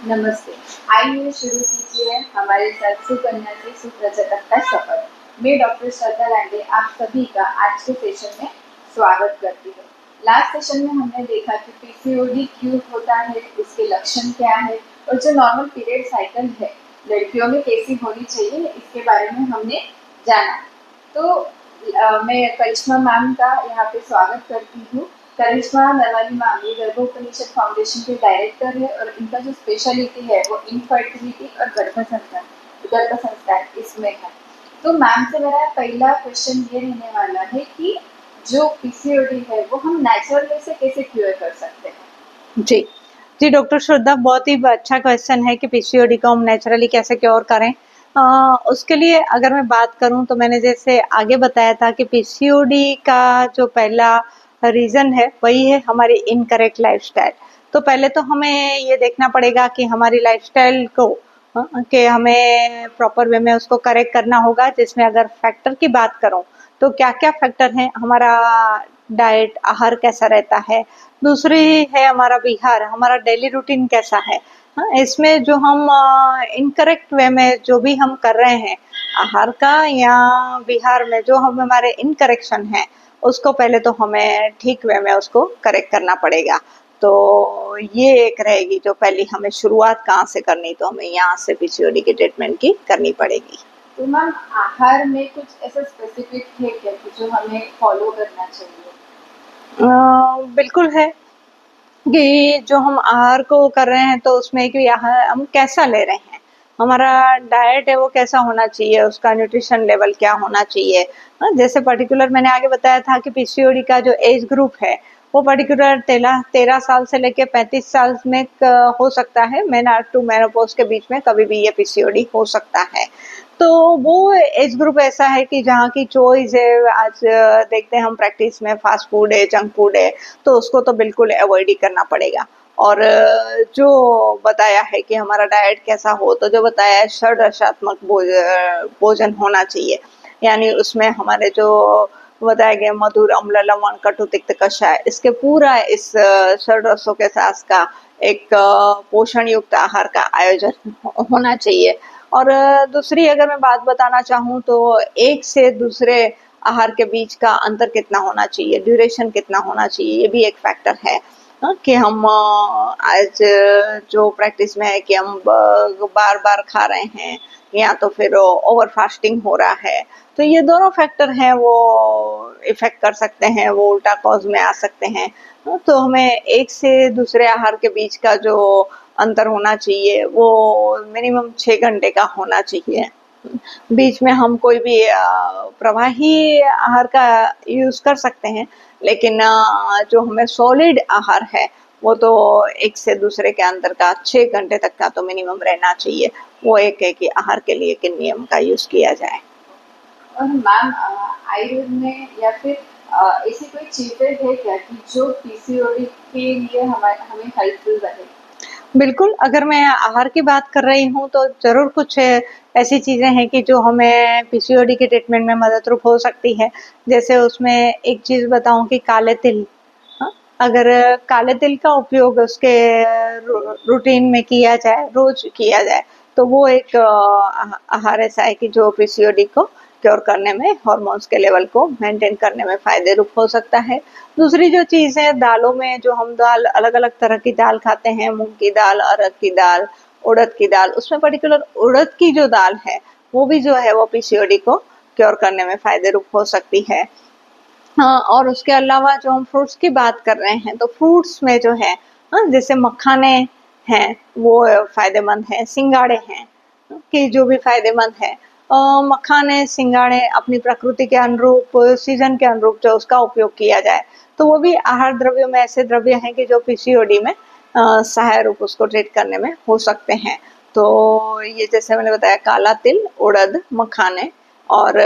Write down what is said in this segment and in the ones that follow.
नमस्ते। आइए शुरू कीजिए हमारे साथ सुकन्या से सुप्रजनक का सफर। मैं डॉक्टर श्रद्धा लांडे आप सभी का आज के सेशन में स्वागत करती हूँ। लास्ट सेशन में हमने देखा कि पीसीओडी क्यों होता है, उसके लक्षण क्या है और जो नॉर्मल पीरियड साइकिल है लड़कियों में कैसी होनी चाहिए, इसके बारे में हमने जाना। तो मैं करिश्मा मैम का यहाँ पे स्वागत करती हूँ। करिश्मा नरवाली मैम ये गर्भोपनिषद फाउंडेशन के डायरेक्टर है और इनका जो स्पेशलिटी है वो इनफर्टिलिटी और गर्भ संस्कार इसमें है। तो मैम से मेरा पहला क्वेश्चन ये रहने वाला है कि जो पीसीओडी है वो हम नेचुरल वे से कैसे क्योर कर सकते हैं? जी जी डॉक्टर श्रद्धा, बहुत ही अच्छा क्वेश्चन है कि पीसीओडी को हम नेचुरली कैसे क्योर करें। उसके लिए अगर मैं बात करूं तो मैंने जैसे आगे बताया था कि पीसीओडी का जो पहला रीज़न है वही है हमारी इनकरेक्ट लाइफस्टाइल। तो पहले तो हमें ये देखना पड़ेगा कि हमारी लाइफस्टाइल को कि हमें प्रॉपर वे में उसको करेक्ट करना होगा। जिसमें अगर फैक्टर की बात करूं तो क्या क्या फैक्टर हैं, हमारा डाइट आहार कैसा रहता है, दूसरी है हमारा विहार, हमारा डेली रूटीन कैसा है। हाँ, इसमें जो हम इनकरेक्ट वे में जो भी हम कर रहे हैं आहार का या विहार में जो हम हमारे इनकरेक्शन है उसको पहले तो हमें ठीक वे में उसको करेक्ट करना पड़ेगा। तो ये एक रहेगी जो पहली हमें शुरुआत कहाँ से करनी, तो हमें यहाँ से पीसीओडी की ट्रीटमेंट की करनी पड़ेगी। तो मैम आहार में कुछ ऐसा स्पेसिफिक है क्या कि जो हमें फॉलो करना चाहिए? बिल्कुल है कि जो हम आहार को कर रहे हैं तो उसमें कि आहार हम कैसा ले रहे हैं, हमारा डाइट है वो कैसा होना चाहिए, उसका न्यूट्रिशन लेवल क्या होना चाहिए। जैसे पर्टिकुलर मैंने आगे बताया था कि पीसीओडी का जो एज ग्रुप है वो पर्टिकुलर 13 साल से लेकर 35 साल में हो सकता है। टू मेनोपॉज के बीच में कभी भी ये पीसीओडी हो सकता है। तो वो एज ग्रुप ऐसा है कि जहाँ की चॉइस है, आज देखते हैं हम प्रैक्टिस में फास्ट फूड है, जंक फूड है, तो उसको तो बिल्कुल अवॉइड ही करना पड़ेगा। और जो बताया है कि हमारा डाइट कैसा हो, तो जो बताया है षड-रसात्मक भोजन होना चाहिए। यानी उसमें हमारे जो बताया गया मधुर, अम्ल, लवण, कटु, तिक्त, कषाय, इसके पूरा इस षड रसों के साथ का एक पोषण युक्त आहार का आयोजन होना चाहिए। और दूसरी अगर मैं बात बताना चाहूँ तो एक से दूसरे आहार के बीच का अंतर कितना होना चाहिए, ड्यूरेशन कितना होना चाहिए, ये भी एक फैक्टर है। कि हम आज जो प्रैक्टिस में है कि हम बार बार खा रहे हैं या तो फिर ओवर फास्टिंग हो रहा है, तो ये दोनों फैक्टर हैं वो इफेक्ट कर सकते हैं, वो उल्टा कॉज में आ सकते हैं। तो हमें एक से दूसरे आहार के बीच का जो अंतर होना चाहिए वो मिनिमम 6 घंटे का होना चाहिए। बीच में हम कोई भी प्रवाही आहार का यूज कर सकते हैं, लेकिन जो हमें सॉलिड आहार है वो तो एक से दूसरे के अंदर का 6 घंटे तक का तो मिनिमम रहना चाहिए। वो एक है कि आहार के लिए किन नियम का यूज किया जाए। और मैम आयुर्वेद में या फिर ऐसी कोई चीजें है क्या कि जो पीसीओडी के लिए हमें हेल्पफुल रहे? बिल्कुल, अगर मैं आहार की बात कर रही हूँ तो ज़रूर कुछ ऐसी चीज़ें हैं कि जो हमें पीसीओडी के ट्रीटमेंट में मददरूप हो सकती है। जैसे उसमें एक चीज़ बताऊँ कि काले तिल, हाँ, अगर काले तिल का उपयोग उसके रूटीन में किया जाए, रोज किया जाए, तो वो एक आहार ऐसा है कि जो पीसीओडी को क्योर करने में, हार्मोन्स के लेवल को मेंटेन करने में फायदे रूप हो सकता है। दूसरी जो चीज़ है दालों में, जो हम दाल अलग अलग तरह की दाल खाते हैं, मूंग की दाल, अरहर की दाल, उड़द की दाल, उसमें पर्टिकुलर उड़द की जो दाल है वो भी जो है वो पीसीओडी को क्योर करने में फायदे रूप हो सकती है। हाँ, और उसके अलावा जो हम फ्रूट्स की बात कर रहे हैं तो फ्रूट्स में जो है, हाँ, जैसे मखाने हैं वो फायदेमंद है, सिंगाड़े हैं कि जो भी फायदेमंद है। मखाने, सिंगाड़े अपनी प्रकृति के अनुरूप, सीजन के अनुरूप जो उसका उपयोग किया जाए, तो वो भी आहार द्रव्यों में ऐसे द्रव्य हैं कि जो पीसीओडी में सहायक रूप उसको ट्रीट करने में हो सकते हैं। तो ये जैसे मैंने बताया काला तिल, उड़द, मखाने और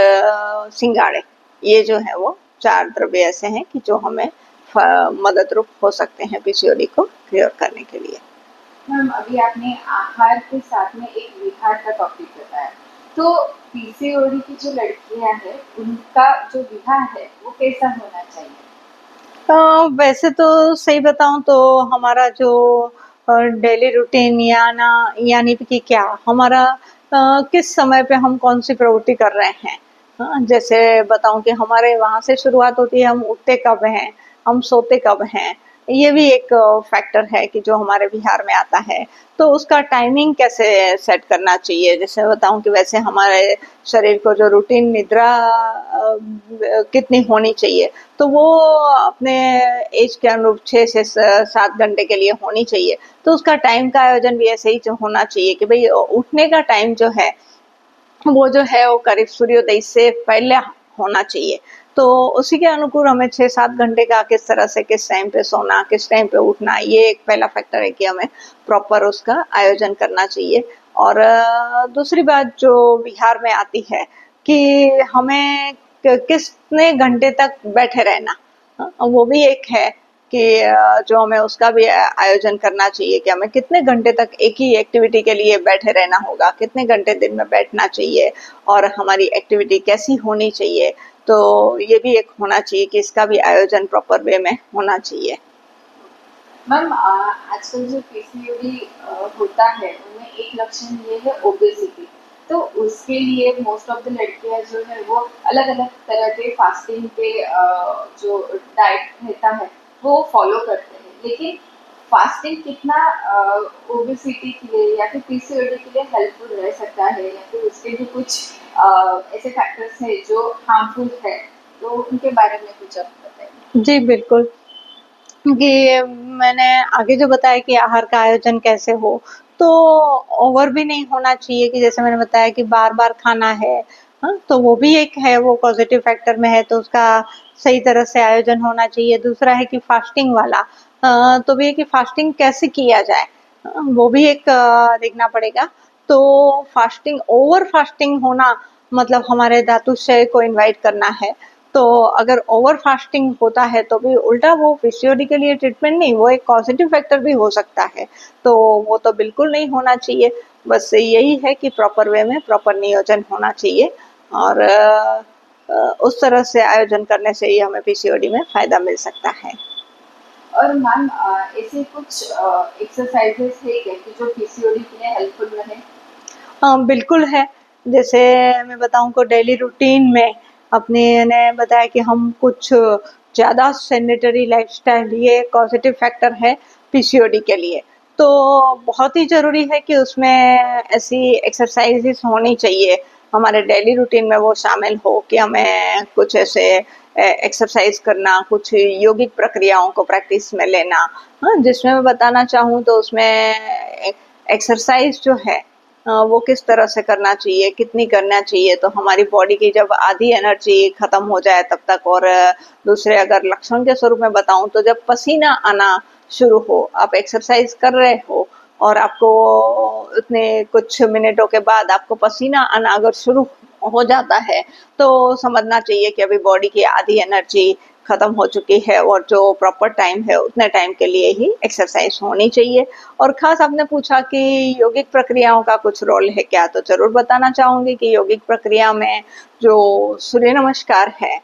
सिंगाड़े, ये जो है वो 4 द्रव्य ऐसे हैं कि जो हमें मदद रूप हो सकते हैं पीसीओडी को क्लियर करने के लिए। मैम अभी आपने आहार के साथ में एक विहार का टॉपिक बताया, तो पीसीओडी की जो लड़कियां हैं उनका जो विहार है वो कैसा होना चाहिए? वैसे तो सही बताऊं तो हमारा जो डेली रूटीन या ना, यानी कि क्या हमारा किस समय पे हम कौन सी प्रवृत्ति कर रहे हैं। हाँ, जैसे बताऊं कि हमारे वहाँ से शुरुआत होती है, हम उठते कब हैं, हम सोते कब हैं, ये भी एक फैक्टर है कि जो हमारे बिहार में आता है। तो उसका टाइमिंग कैसे सेट करना चाहिए, जैसे बताऊं कि वैसे हमारे शरीर को जो रूटीन निद्रा कितनी होनी चाहिए, तो वो अपने एज के अनुरूप 6 से 7 घंटे के लिए होनी चाहिए। तो उसका टाइम का आयोजन भी ऐसे ही होना चाहिए कि भाई उठने का टाइम जो है वो करीब सूर्योदय से पहले होना चाहिए। तो उसी के अनुकूल हमें 6-7 घंटे का किस तरह से किस टाइम पे सोना, किस टाइम पे उठना, ये एक पहला फैक्टर है कि हमें प्रॉपर उसका आयोजन करना चाहिए। और दूसरी बात जो बिहार में आती है कि हमें कितने घंटे तक बैठे रहना, वो भी एक है कि जो हमें उसका भी आयोजन करना चाहिए कि हमें कितने घंटे तक एक ही एक्टिविटी के लिए बैठे रहना होगा, कितने घंटे दिन में बैठना चाहिए और हमारी एक्टिविटी कैसी होनी चाहिए। तो ये भी एक होना चाहिए कि इसका भी आयोजन प्रॉपर वे में होना चाहिए। मैम आजकल जो पीसीओडी होता है उनमें एक लक्षण ये है ओबेसिटी। तो उसके लिए मोस्ट ऑफ द लड़कियां जो है वो अलग अलग तरह के फास्टिंग के जो डाइट रहता है वो फॉलो करते हैं, लेकिन फास्टिंग कितना ओबेसिटी के लिए या फिर पीसीओडी के लिए हेल्पफुल रह सकता है, या फिर उसके भी कुछ ऐसे फैक्टर्स है जो हार्मफुल है, तो उनके बारे में कुछ आप बताइए। जी बिल्कुल, कि मैंने आगे जो बताया कि आहार का आयोजन कैसे हो, तो ओवर भी नहीं होना चाहिए कि जैसे मैंने बताया कि बार-बार खाना है, हाँ? तो वो भी एक है, वो पॉजिटिव फैक्टर में है, तो उसका सही तरह से आयोजन होना चाहिए। दूसरा है कि फास्टिंग वाला, तो भी है कि फास्टिंग कैसे किया जाए, वो भी एक देखना पड़ेगा। तो फास्टिंग, ओवर फास्टिंग होना मतलब हमारे धातुशय को इनवाइट करना है। तो अगर ओवर फास्टिंग होता है तो भी उल्टा वो पीसीओडी के लिए ट्रीटमेंट नहीं, वो एक पॉजिटिव फैक्टर भी हो सकता है। तो वो तो बिल्कुल नहीं होना चाहिए। बस यही है कि प्रॉपर वे में प्रॉपर नियोजन होना चाहिए और उस तरह से आयोजन करने से ही हमें पीसीओडी में फायदा मिल सकता है। और मैम ऐसे कुछ एक्सरसाइजेस है क्या कि जो पीसीओडी के लिए हेल्पफुल रहे? हाँ, बिल्कुल है। जैसे मैं बताऊँ को डेली रूटीन में अपने ने बताया कि हम कुछ ज़्यादा सेडेंटरी लाइफ़स्टाइल, ये पॉज़िटिव फैक्टर है पीसीओडी के लिए। तो बहुत ही ज़रूरी है कि उसमें ऐसी एक्सरसाइज़ेस होनी चाहिए, हमारे डेली रूटीन में वो शामिल हो कि हमें कुछ ऐसे एक्सरसाइज़ करना, कुछ योगिक प्रक्रियाओं को प्रैक्टिस में लेना। हाँ, जिसमें मैं बताना चाहूँ तो उसमें एक्सरसाइज़ जो है वो किस तरह से करना चाहिए, कितनी करना चाहिए, तो हमारी बॉडी की जब आधी एनर्जी खत्म हो जाए तब तक। और दूसरे अगर लक्षण के स्वरूप में बताऊं तो जब पसीना आना शुरू हो, आप एक्सरसाइज कर रहे हो और आपको उतने कुछ मिनटों के बाद आपको पसीना आना अगर शुरू हो जाता है, तो समझना चाहिए कि अभी बॉडी की आधी एनर्जी खत्म हो चुकी है और जो प्रॉपर टाइम है उतने टाइम के लिए ही एक्सरसाइज होनी चाहिए। और खास आपने पूछा कि यौगिक प्रक्रियाओं का कुछ रोल है क्या, तो जरूर बताना चाहूंगी कि यौगिक प्रक्रिया में जो सूर्य नमस्कार है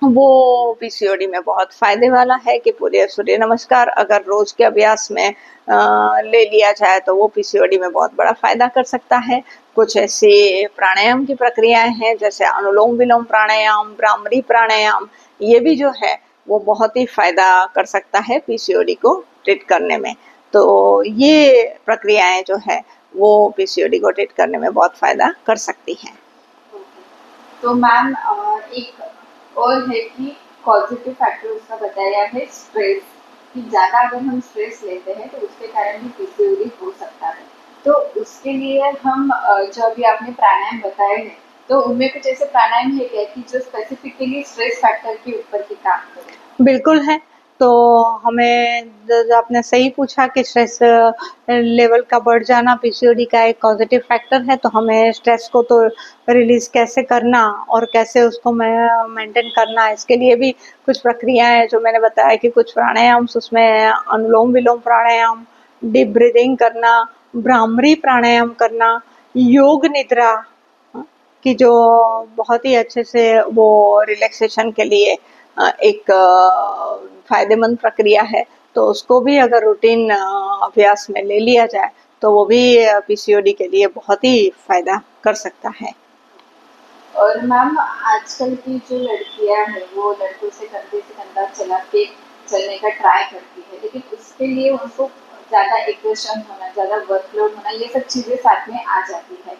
वो पीसीओडी में बहुत फायदे वाला है कि पूरे सूर्य नमस्कार अगर रोज के अभ्यास में ले लिया जाए तो वो पीसीओडी में बहुत बड़ा फायदा कर सकता है। कुछ ऐसे प्राणायाम की प्रक्रियाएं हैं जैसे अनुलोम विलोम प्राणायाम, भ्रामरी प्राणायाम, ये भी जो है वो बहुत ही फायदा कर सकता है पीसीओडी को ट्रीट करने में। तो ये प्रक्रियाएं जो है वो पीसीओडी को ट्रीट करने में बहुत फायदा कर सकती हैं। तो मैम एक और है कि पॉजिटिव फैक्टर उसका बताया है स्ट्रेस, कि ज़्यादा अगर हम स्ट्रेस लेते हैं तो उसके कारण भी पीसीओडी हो सकता है। तो उसके लिए हम जो अभी आपने प्राणायाम बताए हैं, तो उनमें कुछ ऐसे प्राणायाम है क्या कि जो स्पेसिफिकली स्ट्रेस फैक्टर के ऊपर ही काम करें? बिल्कुल है। तो हमें ज आपने सही पूछा कि स्ट्रेस लेवल का बढ़ जाना पीसीओडी का एक पॉज़िटिव फैक्टर है, तो हमें स्ट्रेस को तो रिलीज़ कैसे करना और कैसे उसको मेंटेन करना, इसके लिए भी कुछ प्रक्रियाएँ हैं जो मैंने बताया कि कुछ प्राणायाम उसमें अनुलोम-विलोम प्राणायाम, डीप ब्रीथिंग करना, भ्रामरी प्राणायाम करना, योग निद्रा, हाँ, कि जो बहुत ही अच्छे से वो रिलैक्सेशन के लिए एक फ़ायदेमंद प्रक्रिया है। तो उसको भी अगर रूटीन अभ्यास में ले लिया जाए तो वो भी पीसीओडी के लिए बहुत ही फायदा कर सकता है। और मैम आजकल की जो लड़कियां हैं वो लड़कों से कंधा चला के चलने का ट्राई करती है, लेकिन उसके लिए उनको ज़्यादा एक्सर्शन होना, ज़्यादा वर्कलोड होना, ये सब चीज़ें साथ में आ जाती है।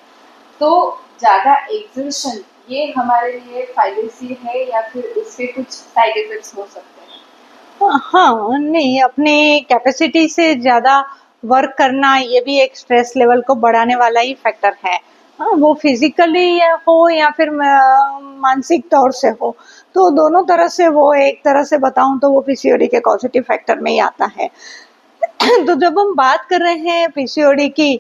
तो ज़्यादा एक्सर्शन ये हमारे लिए फायदेशीर है या फिर उसके कुछ साइड इफेक्ट्स हो सकते हैं? हाँ, नहीं, अपनी कैपेसिटी से ज़्यादा वर्क करना ये भी एक स्ट्रेस लेवल को बढ़ाने वाला ही फैक्टर है। हाँ, वो फिजिकली हो या फिर मानसिक तौर से हो, तो दोनों तरह से वो, एक तरह से बताऊं तो वो पीसीओडी के पॉजिटिव फैक्टर में ही आता है। तो जब हम बात कर रहे हैं पीसीओडी की,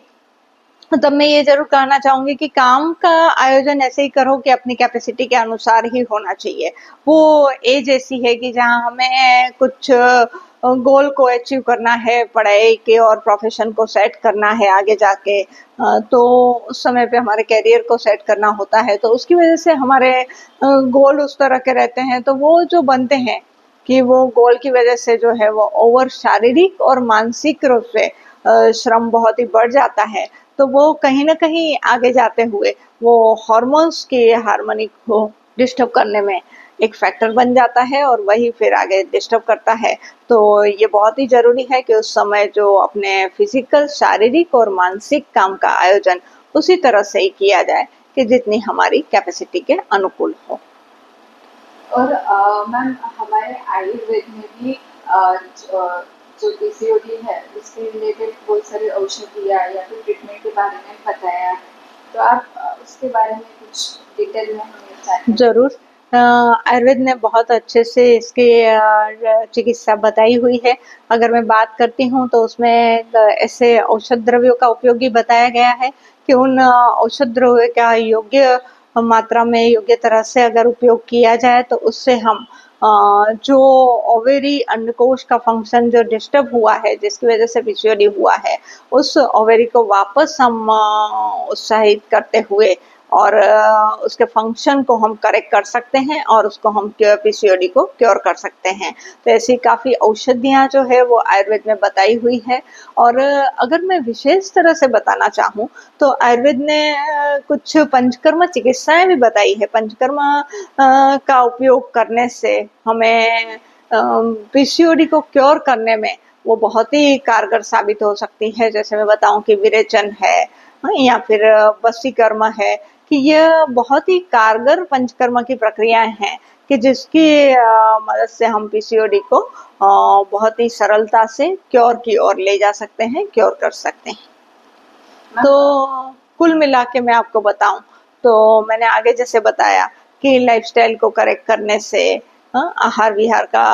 तब मैं ये जरूर कहना चाहूंगी कि काम का आयोजन ऐसे ही करो कि अपनी कैपेसिटी के अनुसार ही होना चाहिए। वो एज ऐसी है कि जहाँ हमें कुछ गोल को अचीव करना है, पढ़ाई के और प्रोफेशन को सेट करना है आगे जाके, तो उस समय पे हमारे कैरियर को सेट करना होता है, तो उसकी वजह से हमारे गोल उस तरह के रहते हैं, तो वो जो बनते हैं कि वो गोल की वजह से जो है वो ओवर शारीरिक और मानसिक रूप से श्रम बहुत ही बढ़ जाता है, तो वो कहीं ना कहीं आगे जाते हुए वो हार्मोन्स के हार्मोनी को डिस्टर्ब करने में एक फैक्टर बन जाता है और वही फिर आगे डिस्टर्ब करता है। तो ये बहुत ही जरूरी है कि उस समय जो अपने फिजिकल, शारीरिक और मानसिक काम का आयोजन उसी तरह से ही किया जाए कि जितनी हमारी कैपेसिटी के अनुकूल हो। और मैम हमारे आयुर्वेद में भी जो पीसीओडी है उसके रिलेटेड बहुत सारी औषधियाँ या फिर ट्रीटमेंट के बारे में बताया है, तो आप उसके बारे में कुछ डिटेल में हमें जानकारी जरूर। आयुर्वेद ने बहुत अच्छे से इसकी चिकित्सा बताई हुई है। अगर मैं बात करती हूँ तो उसमें ऐसे औषध द्रव्यों का उपयोग भी बताया गया है कि उन औषध द्रव्यों का योग्य मात्रा में, योग्य तरह से अगर उपयोग किया जाए तो उससे हम जो ओवेरी, अंडकोश का फंक्शन जो डिस्टर्ब हुआ है, जिसकी वजह से पीसीओडी हुआ है, उस ओवेरी को वापस हम उत्साहित करते हुए और उसके फंक्शन को हम करेक्ट कर सकते हैं और उसको हम पीसीओडी को क्योर कर सकते हैं। तो ऐसी काफ़ी औषधियाँ जो है वो आयुर्वेद में बताई हुई है। और अगर मैं विशेष तरह से बताना चाहूँ तो आयुर्वेद ने कुछ पंचकर्म चिकित्साएं भी बताई है। पंचकर्म का उपयोग करने से हमें पीसीओडी को क्योर करने में वो बहुत ही कारगर साबित हो सकती है। जैसे मैं बताऊं कि विरेचन है, या फिर वशीकर्म है, कि यह बहुत ही कारगर पंचकर्म की प्रक्रियाएं हैं कि जिसकी मदद से हम पीसीओडी को बहुत ही सरलता से क्योर की ओर ले जा सकते हैं, क्योर कर सकते हैं। तो कुल मिला के मैं आपको बताऊं तो मैंने आगे जैसे बताया कि लाइफस्टाइल को करेक्ट करने से, आहार विहार का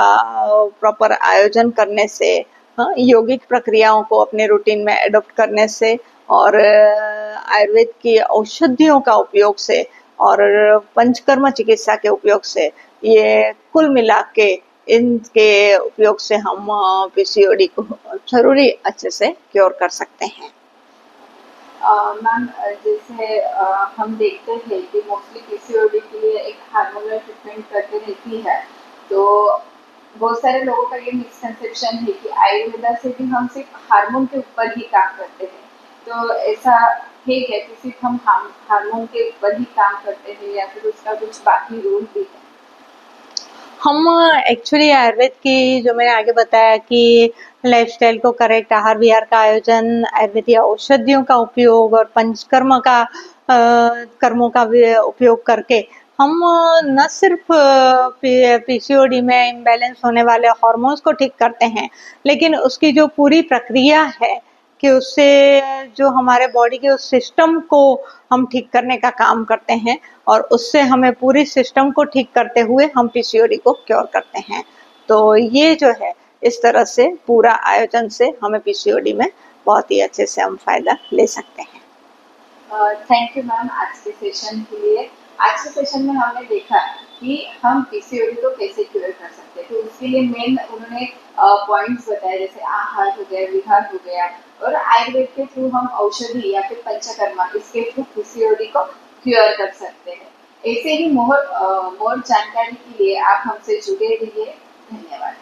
प्रॉपर आयोजन करने से, योगिक प्रक्रियाओं को अपने रूटीन में एडॉप्ट करने से और आयुर्वेद की औषधियों का उपयोग से और पंचकर्म चिकित्सा के उपयोग से, ये कुल मिला के इनके उपयोग से हम पीसीओडी को जरूरी अच्छे से क्योर कर सकते हैं। मैम जैसे हम देखते हैं कि मोस्टली पीसीओडी के लिए एक हार्मोनल ट्रीटमेंट करके रहती है, तो बहुत सारे लोगों का ये मिसकंसेप्शन है कि आयुर्वेदा से भी हम सिर्फ हार्मोन के ऊपर ही काम करते हैं, तो ऐसा है क्या कि सिर्फ हम हार्मोन के ऊपर ही काम करते हैं या फिर उसका कुछ बाकी रोल भी है? हम एक्चुअली आयुर्वेद की, जो मैंने आगे बताया कि लाइफस्टाइल को करेक्ट, आहार विहार का आयोजन, आयुर्वेदिक औषधियों का उपयोग और पंचकर्म का कर्मों का भी उपयोग करके हम न सिर्फ पीसीओडी में इम्बैलेंस होने वाले हार्मोन्स को ठीक करते हैं, लेकिन उसकी जो पूरी प्रक्रिया है कि उससे जो हमारे बॉडी के उस सिस्टम को हम ठीक करने का काम करते हैं और उससे हमें पूरी सिस्टम को ठीक करते हुए हम पीसीओडी को क्योर करते हैं। तो ये जो है, इस तरह से पूरा आयोजन से हमें पीसीओडी में बहुत ही अच्छे से हम फायदा ले सकते हैं। थैंक यू मैम आज के सेशन के लिए। आज के सेशन में हमने देखा कि हम पीसीओडी को कैसे क्योर कर सकते हैं, तो उसके लिए मेन उन्होंने पॉइंट्स बताए, जैसे आहार हो गया, विहार हो गया, और आयुर्वेद के थ्रू हम औषधि या फिर पंचकर्मा इसके थ्रू पीसीओडी को क्योर कर सकते हैं। ऐसे ही मोर जानकारी के लिए आप हमसे जुड़े रहिए। धन्यवाद।